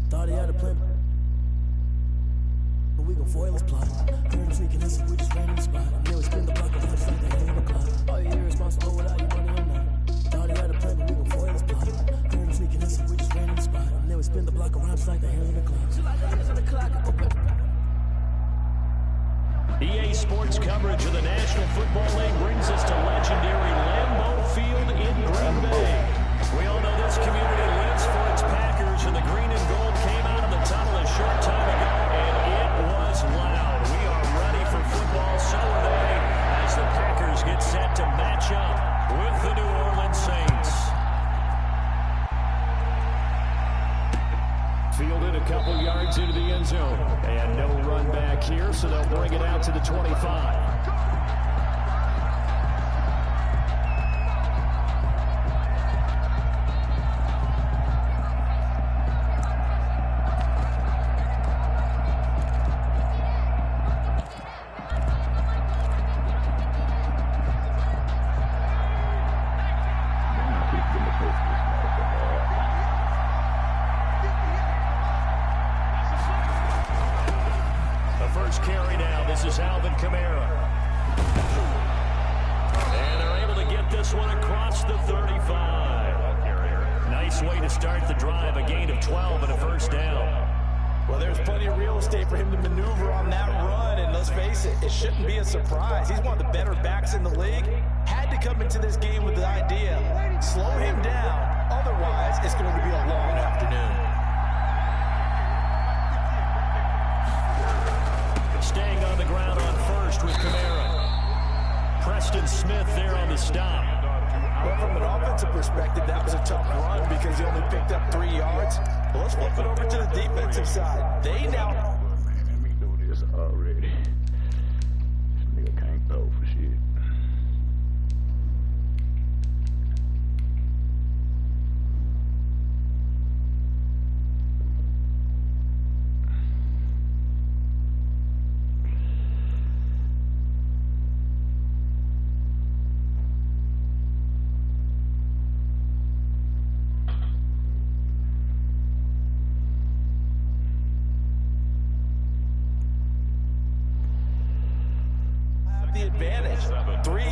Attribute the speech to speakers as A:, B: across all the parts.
A: Thought he had a plan, but we gon' foil his plot. Heard him sneaking us, we just ran in the spot. And then we spin the block of life like they hang the clock. Are you irresponsible without your money or not? Thought he had a plan, but we gon' foil his plot. Heard him sneaking us, we just ran in the spot. And then we spin the block of rhymes like they hang the clock. So like the hands on the clock, I go back.
B: EA Sports coverage of the National Football League brings us to legendary Lambeau Field in Green Bay. We all know this community lives for its Packers, and the green and gold came out of the tunnel a short time ago, and it was loud. We are ready for football, so are they, as the Packers get set to match up with the New Orleans Saints. Fielded a couple yards into the end zone. And no run back here, so they'll bring it out to the 25.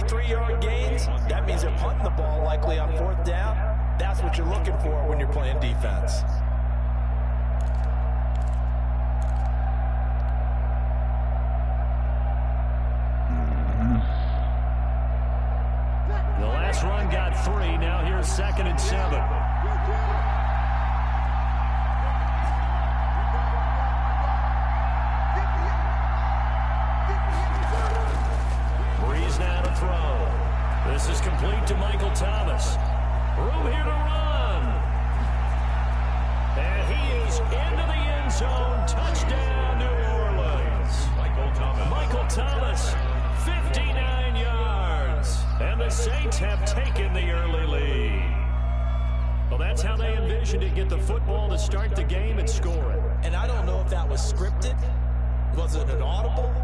C: Three-yard gains, that means they're punting the ball likely on fourth down. That's what you're looking for when you're playing defense.
B: The last run got 3. Now here's 2nd and 7. This is complete to Michael Thomas. Room here to run. And he is into the end zone. Touchdown, New Orleans. Michael Thomas, 59 yards. And the Saints have taken the early lead. Well, that's how they envisioned it. Get the football to start the game and score it.
C: And I don't know if that was scripted. Was it an audible?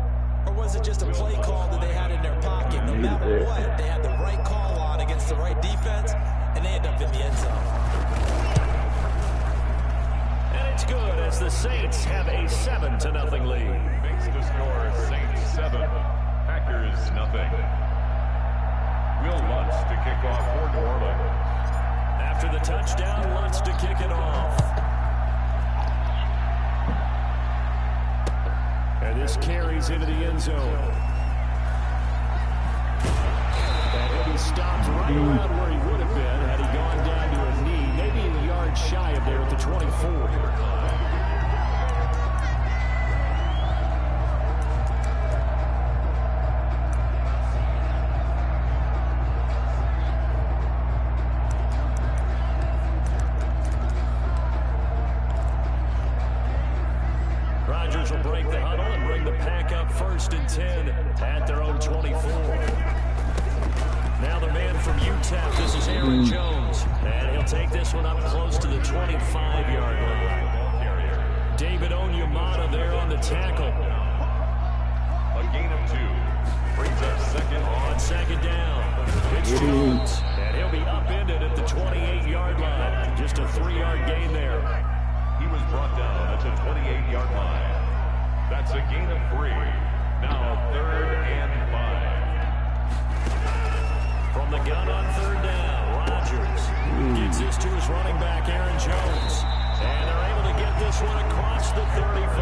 C: Or was it just a play call that they had in their pocket? No matter what, they had the right call on against the right defense, and they end up in the end zone.
B: And it's good as the Saints have a 7-0 lead.
D: Makes the score Saints 7, Packers 0. Will Lutz to kick off for New Orleans.
B: After the touchdown, Lutz to kick it off. And this carries into the end zone. And he'll be stopped right around where he would have been had he gone down to a knee, maybe a yard shy of there at the 24. Rodgers will break the huddle and bring the pack up 1st and 10 at their own 24. Now the man from UTEP, this is Aaron Jones. And he'll take this one up close to the 25-yard line. David Onyemata there on the tackle.
D: A gain of 2. Brings up second down.
B: It's Jones. And he'll be upended at the 28-yard line. Just a 3-yard gain there.
D: He was brought down That's a gain of 3. Now 3rd and 5.
B: From the gun on 3rd down, Rodgers gives this to his running back, Aaron Jones. And they're able to get this one across the 35.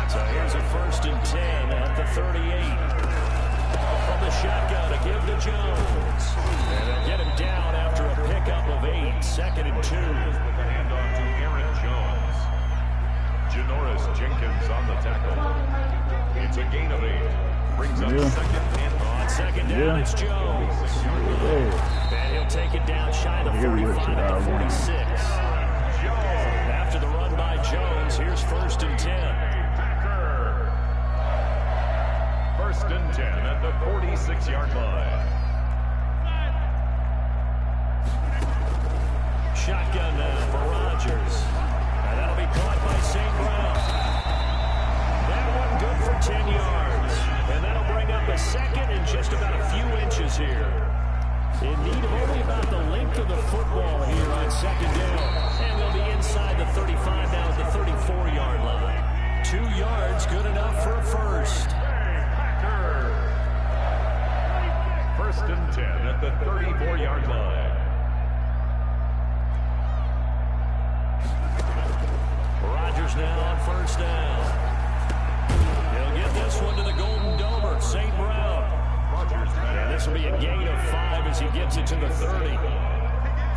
B: So here's a 1st and 10 at the 38. From the shotgun to give to Jones. And they'll get him down after a pickup of 8. 2nd and 2.
D: With the handoff to Aaron Jones. Janoris Jenkins on the tackle. It's a gain of 8. Brings up 2nd and 5.
B: On 2nd down, it's Jones. And he'll take it down shy of the 45 at the 46. After the run by Jones, here's 1st and 10.
D: 1st and 10 at the 46-yard line.
B: Shotgun now for Rodgers. And that'll be caught by St. Brown. That one good for 10 yards. And that'll bring up a 2nd and just about a few inches here. In need of only about the length of the football here on 2nd down. And they'll be inside the 35 now at the 34-yard line. 2 yards, good enough for a 1st.
D: 1st and 10 at the 34-yard line.
B: Rodgers now on 1st down. He'll get this one to the Golden Domer, St. Brown. And this will be a gain of 5 as he gets it to the 30.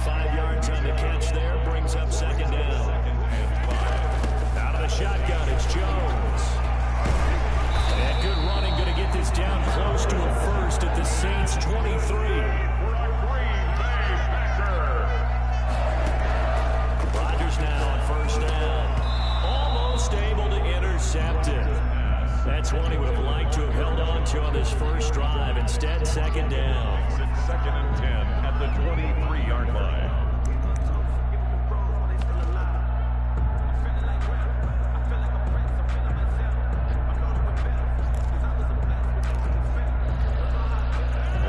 B: 5 yards on the catch there, brings up 2nd down. Out of the shotgun, it's Jones. And good running, going to get this down close to a 1st at the Saints' 23. Rodgers now on 1st down. Almost able to intercept it. That's one he would have liked to have held on to on this first drive. Instead, 2nd down.
D: It's 2nd and 10 at the 23-yard line.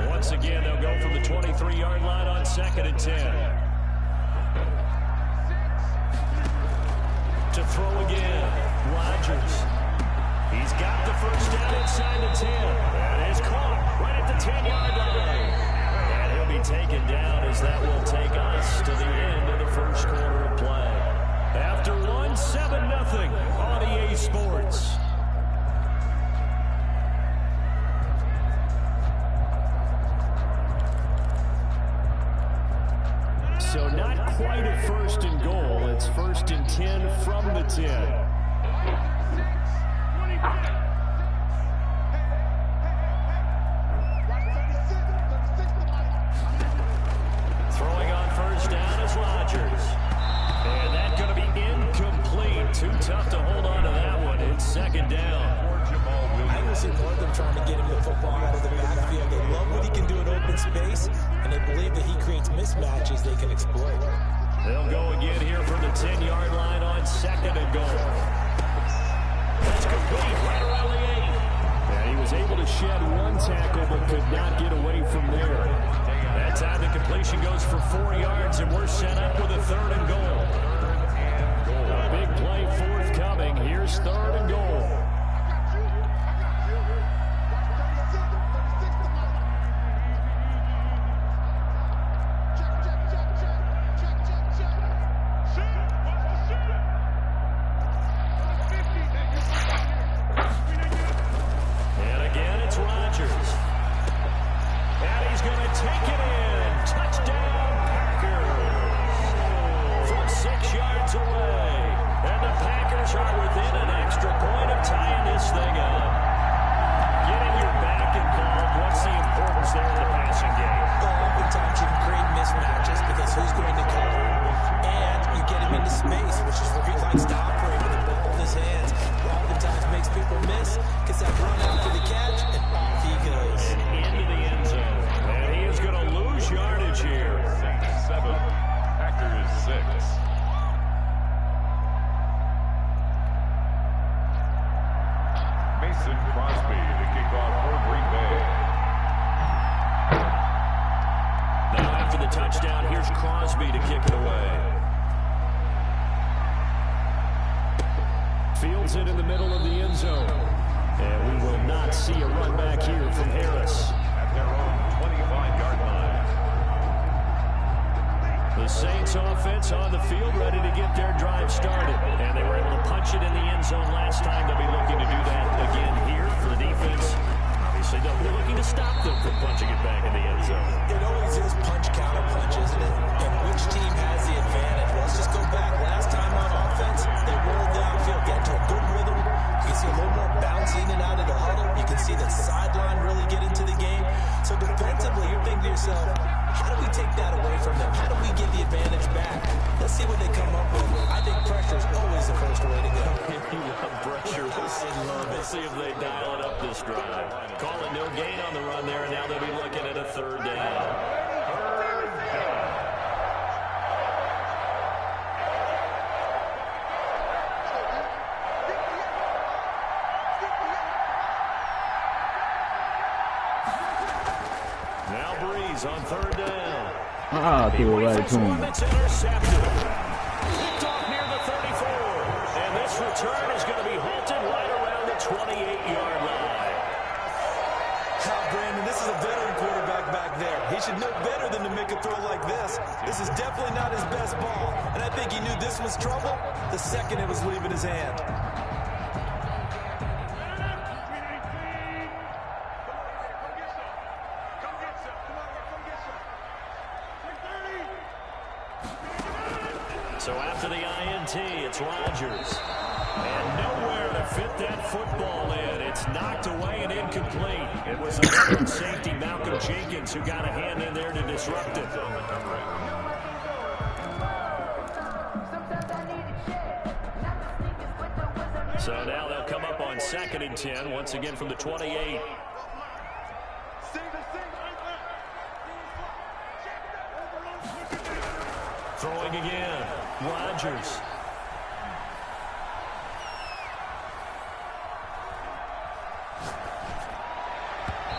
B: Once again, they'll go from the 23-yard line on 2nd and 10. To throw again, Rodgers. He's got the 1st down inside the 10. And is caught right at the 10-yard line. And he'll be taken down as that will take us to the end of the 1st quarter of play. After one, 7-0 on EA Sports. So not quite a 1st and goal. It's 1st and 10 from the 10. Throwing on 1st down is Rodgers. And that's going to be incomplete. Too tough to hold on to that one. It's 2nd down.
C: I don't support them trying to get him the football out of the backfield. They love what he can do in open space, and they believe that he creates mismatches they can exploit.
B: They'll go again here from the 10-yard line on 2nd and goal. That's complete right around the 8. And he was able to shed one tackle but could not get away from there. That time the completion goes for 4 yards, and we're set up with a 3rd and goal. A big play forthcoming. Here's 3rd and goal. Fields it in the middle of the end zone. And we will not see a run back here from Harris.
D: At their own 25-yard line.
B: The Saints offense on the field, ready to get their drive started. And they were able to punch it in the end zone last time. They'll be looking to do that again here for the defense. Obviously, they'll be looking to stop them from punching it back in the end zone.
C: It always is punch, counter punch, isn't it? And which team has the advantage? Well, let's just go back. Last time on offense, they rolled downfield, get to a good rhythm. You can see a little more bounce in and out of the huddle. You can see the sideline really get into the game. So defensively, you're thinking to yourself, how do we take that away from them? How do we get the advantage back? Let's see what they come up with. I think pressure is always the first way to go.
B: You love pressure. We'll see if they dial it up this drive. Call it no gain on the run there, and now they'll be looking at a third down. On third down.
E: Threw it right to him.
B: It's intercepted. Picked off near the 34. And this return is going to be halted right around the 28-yard line.
C: Brandon, this is a veteran quarterback back there. He should know better than to make a throw like this. This is definitely not his best ball. And I think he knew this was trouble the second it was leaving his hand.
B: So after the INT, it's Rodgers. And nowhere to fit that football in. It's knocked away and incomplete. It was the veteran safety, Malcolm Jenkins, who got a hand in there to disrupt it. So now they'll come up on 2nd and 10, once again from the 28. Throwing again. Rodgers.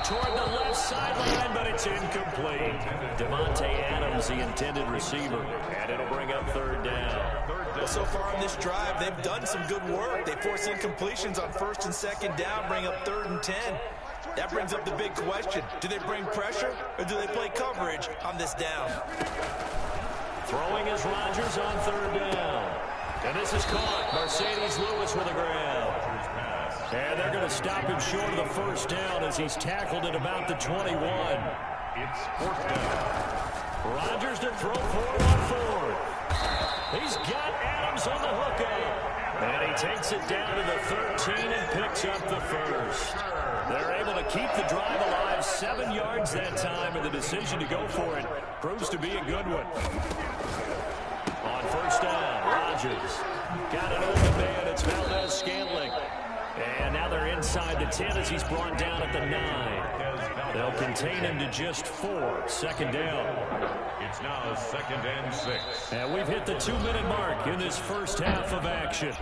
B: Toward the left sideline, but it's incomplete. Devontae Adams, the intended receiver, and it'll bring up third down.
C: Well, so far on this drive, they've done some good work. They force incompletions on 1st and 2nd down, bring up 3rd and 10. That brings up the big question. Do they bring pressure, or do they play coverage on this down?
B: Throwing is Rodgers on third down. And this is caught. Mercedes Lewis with a grab. And they're going to stop him short of the first down as he's tackled at about the 21.
D: It's 4th down.
B: Rodgers to throw forward on 4th. He's got Adams on the hookup. And he takes it down to the 13 and picks up the first. They're able to keep the drive alive, 7 yards that time, and the decision to go for it proves to be a good one. On first down, Rodgers got an open man. It's Valdez-Scantling. And now they're inside the 10 as he's brought down at the 9. They'll contain him to just 4. 2nd down.
D: It's now 2nd and 6.
B: And we've hit the 2-minute mark in this first half of action.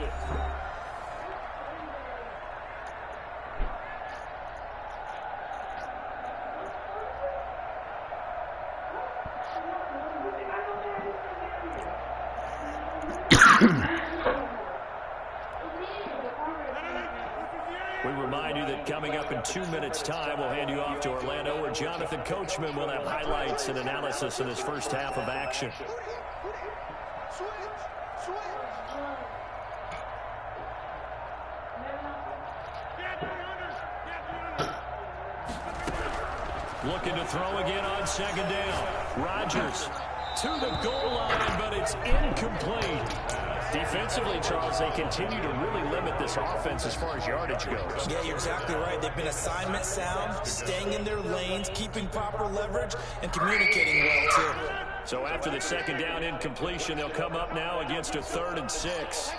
B: We remind you that coming up in 2 minutes' time, we'll hand you off to Orlando, where Jonathan Coachman will have highlights and analysis in this first half of action. Looking to throw again on 2nd down. Rodgers to the goal line, but it's incomplete. Defensively, Charles, they continue to really limit this offense as far as yardage goes.
C: Yeah, you're exactly right. They've been assignment sound, staying in their lanes, keeping proper leverage, and communicating well, too.
B: So after the 2nd down incompletion, they'll come up now against a 3rd and 6.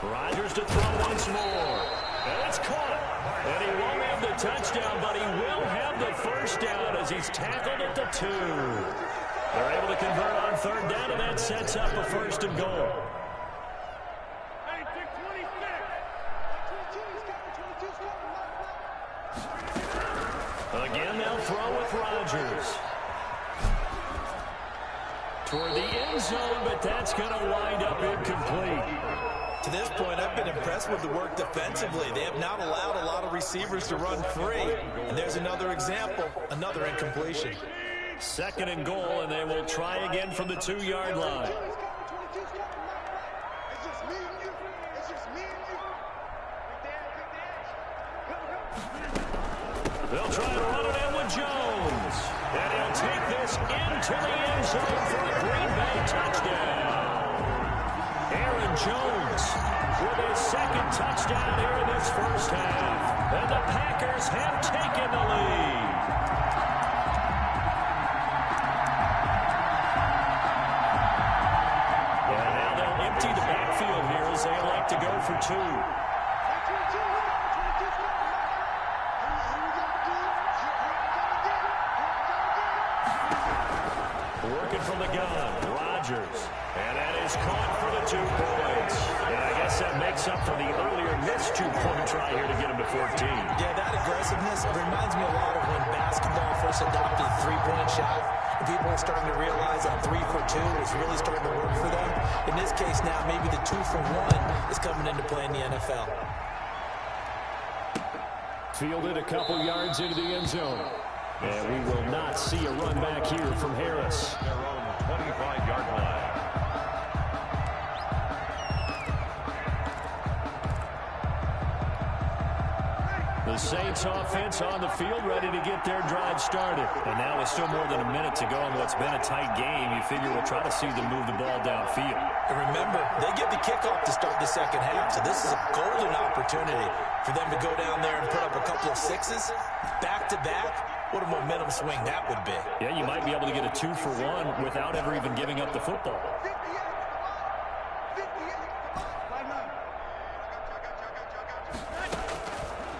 B: Rodgers to throw once more. And it's caught. And he won't have the touchdown, but he will have the first down as he's tackled at the 2. They're able to convert on 3rd down, and that sets up a 1st and goal. Again, they'll throw with Rodgers. Toward the end zone, but that's going to wind up incomplete.
C: To this point, I've been impressed with the work defensively. They have not allowed a lot of receivers to run free. And there's another example, another incompletion.
B: 2nd and goal, and they will try again from the 2-yard line. They'll try to run it in with Jones. And he'll take this into the end zone for a Green Bay touchdown. Aaron Jones with his 2nd touchdown here in this first half. And the Packers have taken the lead. And now they'll empty the backfield here as they elect to go for 2. Working from the gun, Rodgers. And that is caught for the 2 points. And I guess that makes up for the earlier missed 2-point try here to get him to 14.
C: Yeah, that aggressiveness reminds me a lot of when basketball first adopted 3-point shot. And people are starting to realize that 3 for 2 is really starting to work for them. In this case now, maybe the 2 for 1 is coming into play in the NFL.
B: Fielded a couple yards into the end zone. And we will not see a run back here from Harris.
D: Their own 25-yard line.
B: The Saints offense on the field ready to get their drive started. And now with still more than a minute to go in what's been a tight game, you figure we'll try to see them move the ball downfield.
C: And remember, they get the kickoff to start the second half, so this is a golden opportunity for them to go down there and put up a couple of 6s back-to-back. What a momentum swing that would be.
B: Yeah, you might be able to get a 2 for 1 without ever even giving up the football.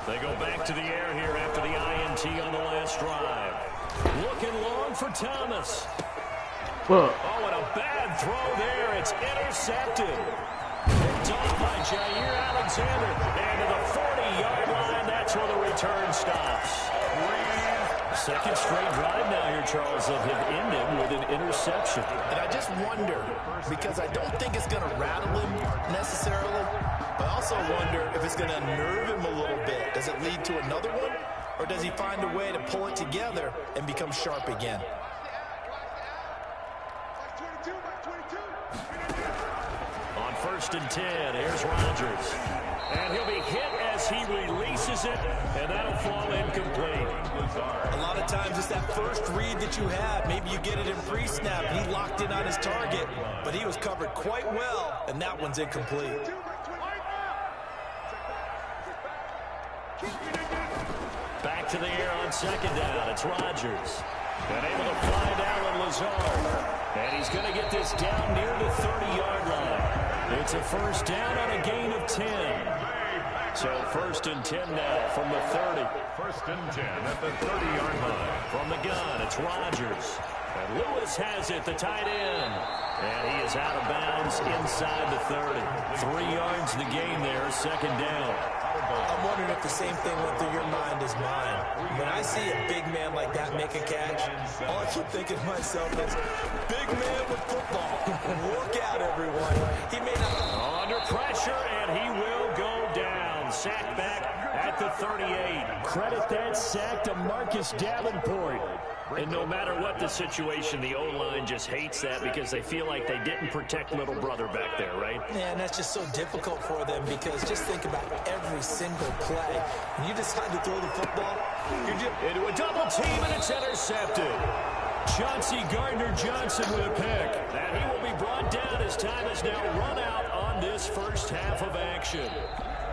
B: They go back to the air here after the INT on the last drive. Looking long for Thomas.
E: Fuck.
B: Oh, and a bad throw there. It's intercepted. Picked off by Jair Alexander. And to the 40-yard line, that's where the return stops. 2nd straight drive now here, Charles, that have ended with an interception.
C: And I just wonder, because I don't think it's going to rattle him necessarily, but I also wonder if it's going to nerve him a little bit. Does it lead to another one, or does he find a way to pull it together and become sharp again?
B: On 1st and 10, here's Rodgers. And he'll be hit as he releases it, and that'll fall incomplete.
C: A lot of times it's that first read that you have. Maybe you get it in pre-snap. He locked in on his target, but he was covered quite well, and that one's incomplete.
B: Back to the air on 2nd down. It's Rodgers. And able to find Allen Lazard. And he's going to get this down near the 30-yard line. It's a 1st down on a gain of 10. So 1st and 10 now from the 30.
D: 1st and 10 at the 30-yard line.
B: From the gun, it's Rodgers. And Lewis has it, the tight end. And he is out of bounds inside the 30. 3 yards the gain there, 2nd down.
C: I'm wondering if the same thing went through your mind as mine. When I see a big man like that make a catch, all I keep thinking to myself is, big man with football. Look out, everyone. He may not...
B: Under pressure, and he will go down. Sacked back at the 38. Credit that sack to Marcus Davenport. And no matter what the situation, the O-line just hates that because they feel like they didn't protect little brother back there, right?
C: Yeah, and that's just so difficult for them because just think about every single play. When you decide to throw the football, you're just...
B: Into a double team, and it's intercepted. Chauncey Gardner-Johnson with a pick. And he will be brought down as time has now run out on this first half of action.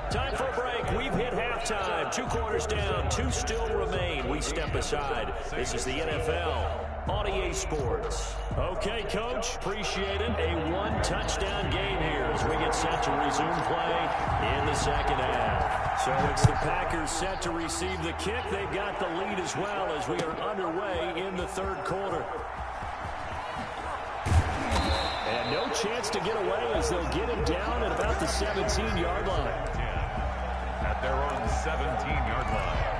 B: Time for a break. We've hit halftime. 2 quarters down. 2 still remain. We step aside. This is the NFL on EA Sports. Okay, Coach. Appreciate it. A 1-touchdown game here as we get set to resume play in the second half. So it's the Packers set to receive the kick. They've got the lead as well as we are underway in the 3rd quarter. And no chance to get away as they'll get him down at about the 17-yard line.
D: At their own 17-yard line.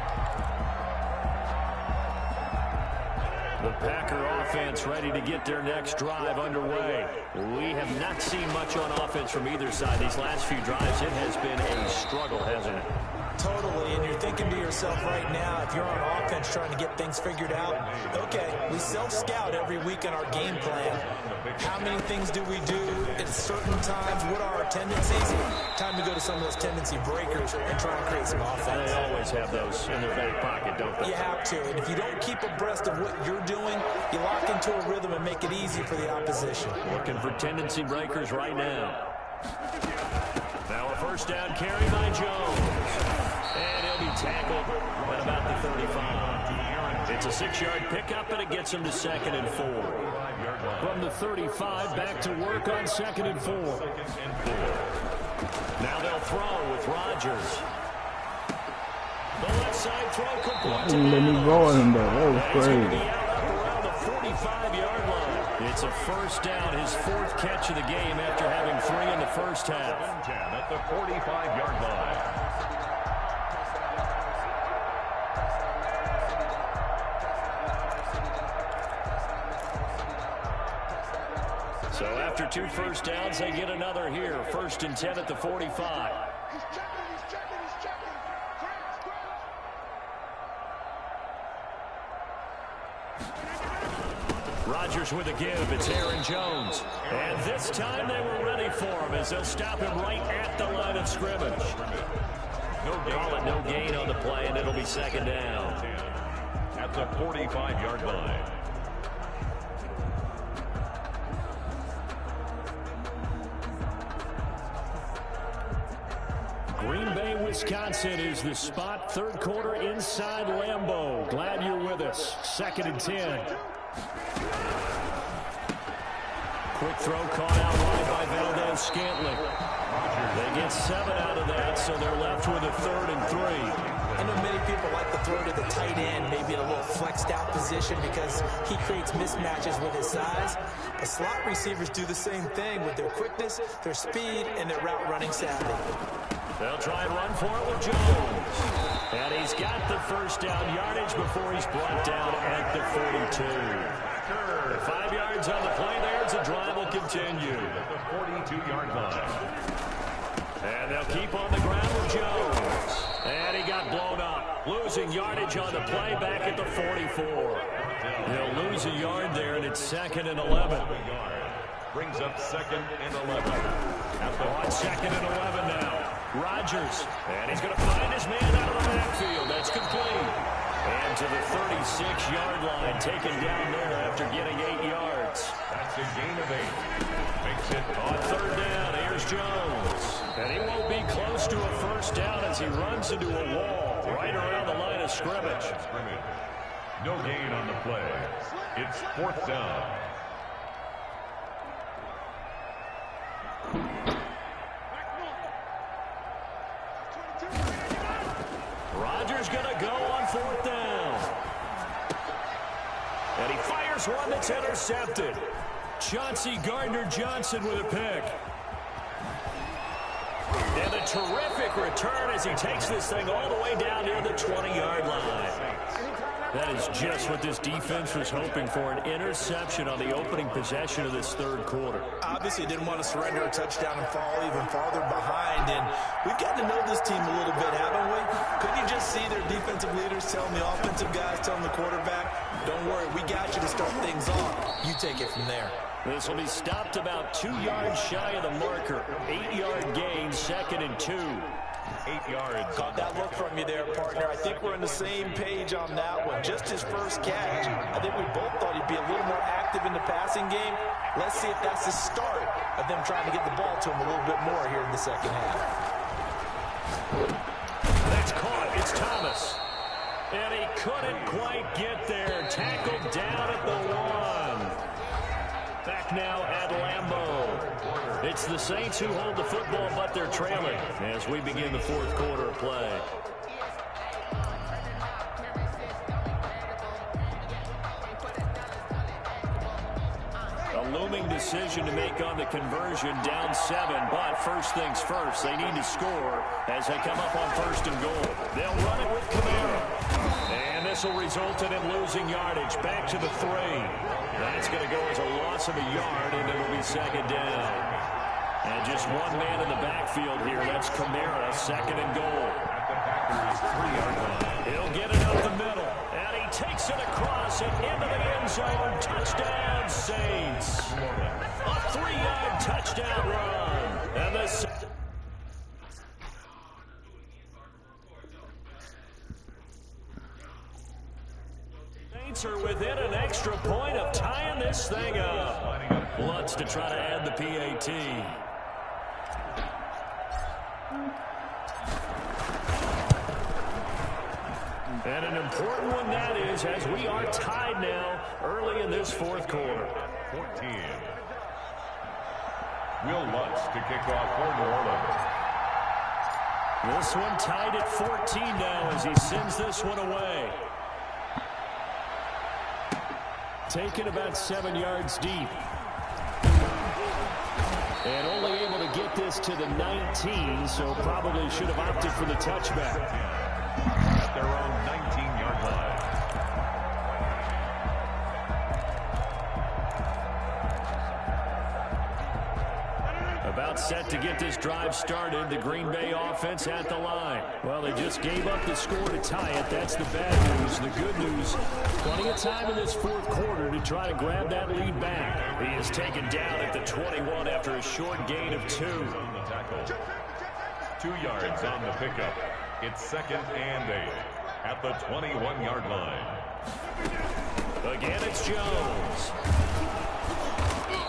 B: The Packer offense ready to get their next drive underway. We have not seen much on offense from either side these last few drives. It has been a struggle, hasn't it?
C: Totally, and you're thinking to yourself right now, if you're on offense trying to get things figured out, okay, we self-scout every week in our game plan. How many things do we do at certain times? What are our tendencies? Time to go to some of those tendency breakers and try and create some offense.
B: They always have those in their back pocket, don't they?
C: You have to, and if you don't keep abreast of what you're doing, you lock into a rhythm and make it easy for the opposition.
B: Looking for tendency breakers right now. Now a first down carry by Jones. And he'll be tackled at about the 35. It's a 6-yard pickup, and it gets him to 2nd and 4. From the 35, back to work on 2nd and 4. Now they'll throw with Rodgers. The left side throw complete to
E: Let me go on him, though. That was
B: He's going to be
E: crazy.
B: out up around the 45-yard line. It's a first down, his 4th catch of the game after having 3 in the first half.
D: 10 at the 45-yard line.
B: So after 2 first downs, they get another here. 1st and 10 at the 45. Rodgers with a give. It's Aaron Jones. And this time they were ready for him as they'll stop him right at the line of scrimmage. Call it no gain on the play, and it'll be 2nd down.
D: At the 45-yard line.
B: Green Bay, Wisconsin is the spot. 3rd quarter inside Lambeau. Glad you're with us. 2nd and 10. Quick throw caught out wide by Valdez-Scantling. They get 7 out of that, so they're left with a 3rd and 3.
C: I know many people like to throw to the tight end, maybe in a little flexed out position because he creates mismatches with his size. But slot receivers do the same thing with their quickness, their speed, and their route running savvy.
B: They'll try and run for it with Jones. And he's got the first down yardage before he's brought down at the 42. 5 yards on the play there as the drive will continue.
D: At the 42-yard line.
B: And they'll keep on the ground with Jones. And he got blown up. Losing yardage on the play back at the 44. He'll lose a yard there, and it's 2nd and 11.
D: Brings up 2nd and 11.
B: On 2nd and 11 now. Rodgers. And he's going to find his man out of the backfield. That's complete. And to the 36-yard line, taken down there after getting 8 yards.
D: That's a gain of 8. Makes it
B: On 3rd down, here's Jones. And he won't be close to a first down as he runs into a wall right around the line of scrimmage.
D: No gain on the play. It's 4th down.
B: Rodgers going to go on 4th down. And he fires one that's intercepted. Chauncey Gardner-Johnson with a pick. And a terrific return as he takes this thing all the way down near the 20-yard line. That is just what this defense was hoping for, an interception on the opening possession of this 3rd quarter.
C: Obviously didn't want to surrender a touchdown and fall even farther behind, and we've gotten to know this team a little bit, haven't we? Couldn't you just see their defensive leaders telling the offensive guys, telling the quarterback, don't worry, we got you to start things off. You take it from there.
B: This will be stopped about 2 yards shy of the marker. 8-yard gain, 2nd and 2.
D: 8 yards.
C: Got that look from you there, partner. I think we're on the same page on that one. Just his first catch. I think we both thought he'd be a little more active in the passing game. Let's see if that's the start of them trying to get the ball to him a little bit more here in the 2nd half.
B: That's caught. It's Thomas. And he couldn't quite get there. Tackled down at the 1. Back now at Lambeau. It's the Saints who hold the football, but they're trailing as we begin the 4th quarter of play. A looming decision to make on the conversion, down 7, but first things first, they need to score as they come up on 1st and goal. They'll run it with Kamara. And this will result in him losing yardage. Back to the 3. That's going to go as a loss of a yard, and it'll be second down. And just one man in the backfield here. That's Kamara, second and goal. He'll get it up the middle, and he takes it across and into the end zone. Touchdown, Saints. A 3-yard touchdown run. And the Saints are within an extra point of tying this thing up. Lutz to try to add the PAT. And an important one that is, as we are tied now early in this fourth quarter.
D: 14. Will Lutz to kick off for New Orleans.
B: This one tied at 14 now as he sends this one away. Taken about 7 yards deep. And only able to get this to the 19, so probably should have opted for the touchback.
D: At their own 19-yard line.
B: About set to get this drive started. The Green Bay offense at the line. Well, they just gave up the score to tie it. That's the bad news. The good news, plenty of time in this fourth quarter to try to grab that lead back. He is taken down at the 21 after a short gain of 2.
D: 2 yards on the pickup. It's second and 8 at the 21-yard line.
B: Again, it's Jones.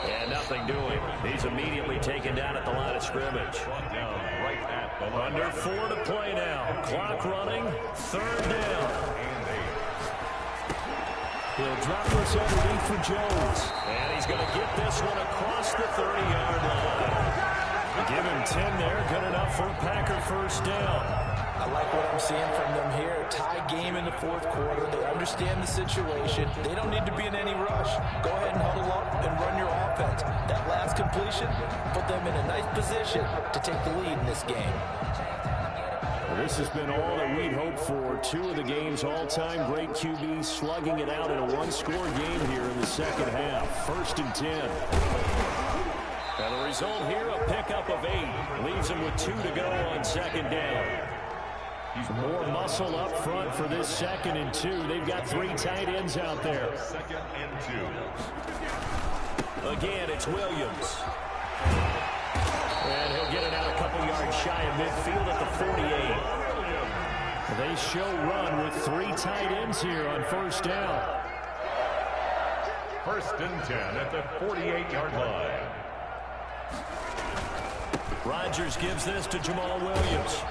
B: And nothing doing. He's immediately taken down at the line of scrimmage.
D: Down right at the line.
B: Under 4 to play now. Clock running. 3rd down.
D: And 8.
B: He'll drop this underneath for Jones. And he's going to get this one across the 30-yard line. Give him 10 there. Good enough for a Packer first down.
C: I like what I'm seeing from them here. Tie game in the fourth quarter. They understand the situation. They don't need to be in any rush. Go ahead and huddle up and run your offense. That last completion put them in a nice position to take the lead in this game.
B: Well, this has been all that we'd hoped for. 2 of the game's all-time great QBs slugging it out in a one-score game here in the second half. 1st and 10. And the result here, a pickup of 8. Leaves him with 2 to go on second down. More muscle up front for this 2nd and 2. They've got 3 tight ends out there.
D: 2nd and 2.
B: Again, it's Williams. And he'll get it out a couple yards shy of midfield at the 48. They show run with 3 tight ends here on first down.
D: 1st and 10 at the 48-yard line.
B: Rodgers gives this to Jamal Williams.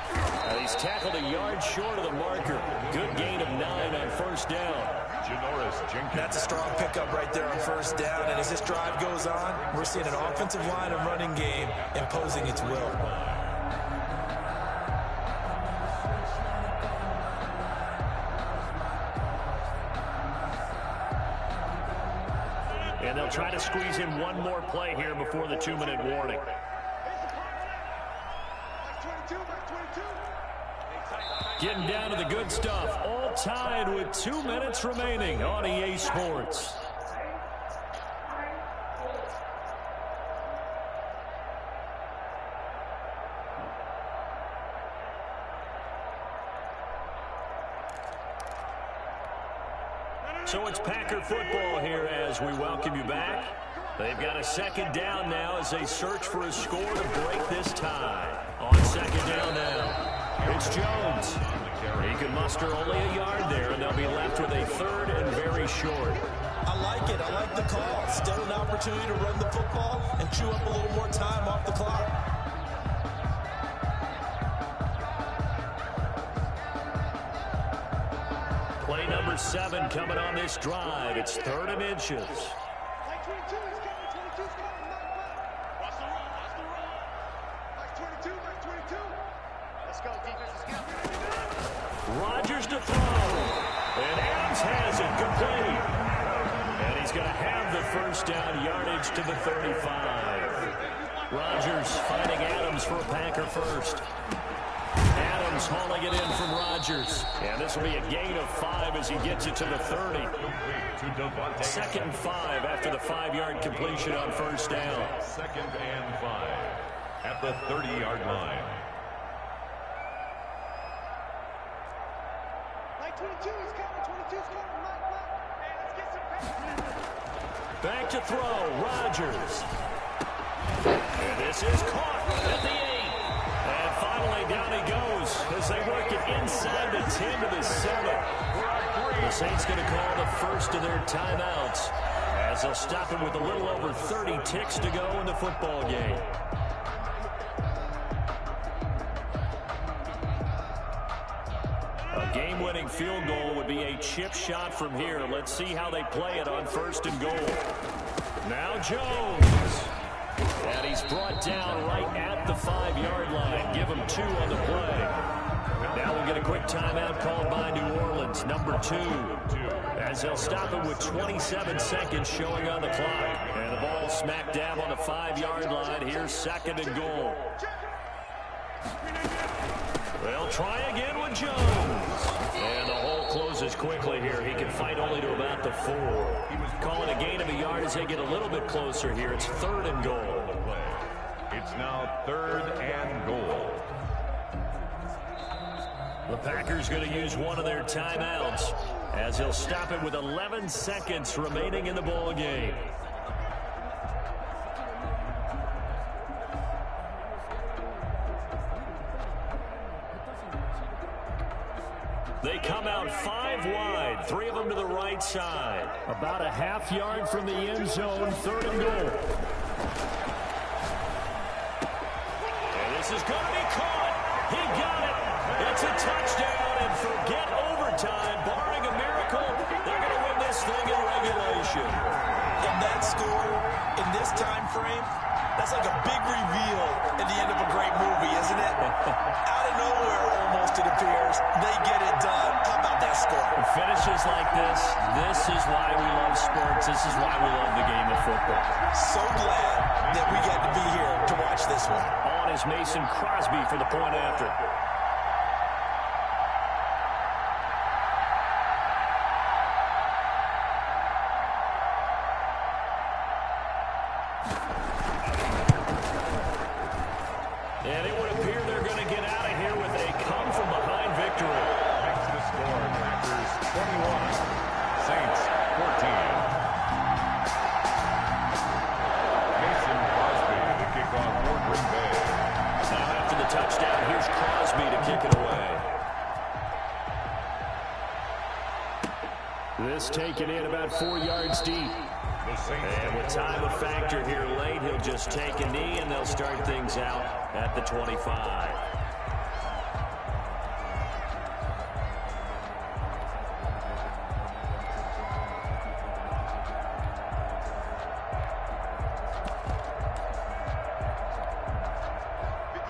B: He's tackled a yard short of the marker. Good gain of 9 on first down.
D: Janoris Jenkins.
C: That's a strong pickup right there on first down. And as this drive goes on, we're seeing an offensive line and running game imposing its will.
B: And they'll try to squeeze in one more play here before the 2-minute warning. Getting down to the good stuff. All tied with 2 minutes remaining on EA Sports. So it's Packer football here as we welcome you back. They've got a second down now as they search for a score to break this tie. On second down now, it's Jones. He can muster only a yard there, and they'll be left with a 3rd and very short.
C: I like it. I like the call. Still an opportunity to run the football and chew up a little more time off the clock.
B: Play number 7 coming on this drive. It's 3rd and inches. Rodgers to throw. And Adams has it complete. And he's going to have the first down, yardage to the 35. Rodgers finding Adams for a Packer first. Adams Jones hauling it in from Rodgers. And this will be a gain of 5 as he gets it to the 30. 2nd and 5 after the 5-yard completion on first down.
D: 2nd and 5 at the 30-yard line.
B: Back to throw, Rodgers. And this is caught at the 8. And finally down he goes as they work it inside the 10 to the 7. The Saints going to call the first of their timeouts as they'll stop him with a little over 30 ticks to go in the football game. A game-winning field goal would be a chip shot from here. Let's see how they play it on 1st and goal. Now Jones. And he's brought down right at the 5-yard line. Give him 2 on the play. Now we'll get a quick timeout called by New Orleans, number 2. As they'll stop him with 27 seconds showing on the clock. And the ball smack dab on the 5-yard line. Here's 2nd and goal. They'll try again with Jones. And the hole closes quickly here. He can fight only to about the 4. He was calling a gain of a yard as they get a little bit closer here. It's 3rd and goal.
D: It's now 3rd and goal.
B: The Packers going to use one of their timeouts as he'll stop it with 11 seconds remaining in the ball game. They come out 5 wide, 3 of them to the right side. About a half yard from the end zone, 3rd and goal. And this is going to be caught. He got it. It's a touchdown, and forget overtime. Barring a miracle, they're going to win this thing in regulation.
C: And that score, in this time frame, that's like a big reveal at the end of a great movie, isn't it? Out of nowhere, almost, it appears, they get it done. How about that score?
B: Finishes like this is why we love sports. This is why we love the game of football.
C: So glad that we got to be here to watch this one.
B: On is Mason Crosby for the point after. And it would appear they're going to get out of here with a come-from-behind victory.
D: Makes the score, Packers 21, Saints 14. Mason Crosby, the kickoff for Green Bay.
B: Now after the touchdown, here's Crosby to kick it away. This taken in about 4 yards deep. And with time a factor here late, he'll just take a knee and they'll start things out at the 25.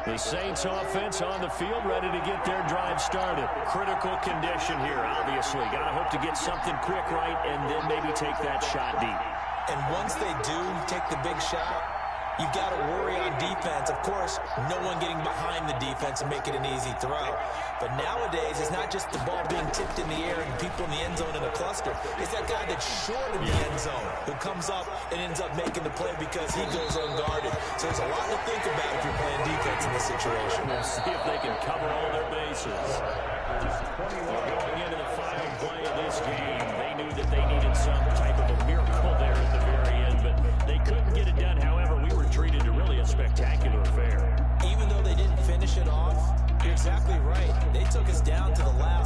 B: The Saints offense on the field, ready to get their drive started. Critical condition here, obviously. Got to hope to get something quick right and then maybe take that shot deep.
C: And once they do take the big shot, you've got to worry on defense. Of course, no one getting behind the defense and make it an easy throw. But nowadays, it's not just the ball being tipped in the air and people in the end zone in a cluster. It's that guy that's short in the end zone who comes up and ends up making the play because he goes unguarded. So there's a lot to think about if you're playing defense in this situation.
B: We'll see if they can cover all their bases. Going into the final play of this game, they knew that they needed some type of a miracle there at the very end, but they couldn't get it done. However, we were treated to really a spectacular affair.
C: Even though they didn't finish it off, you're exactly right. They took us down to the last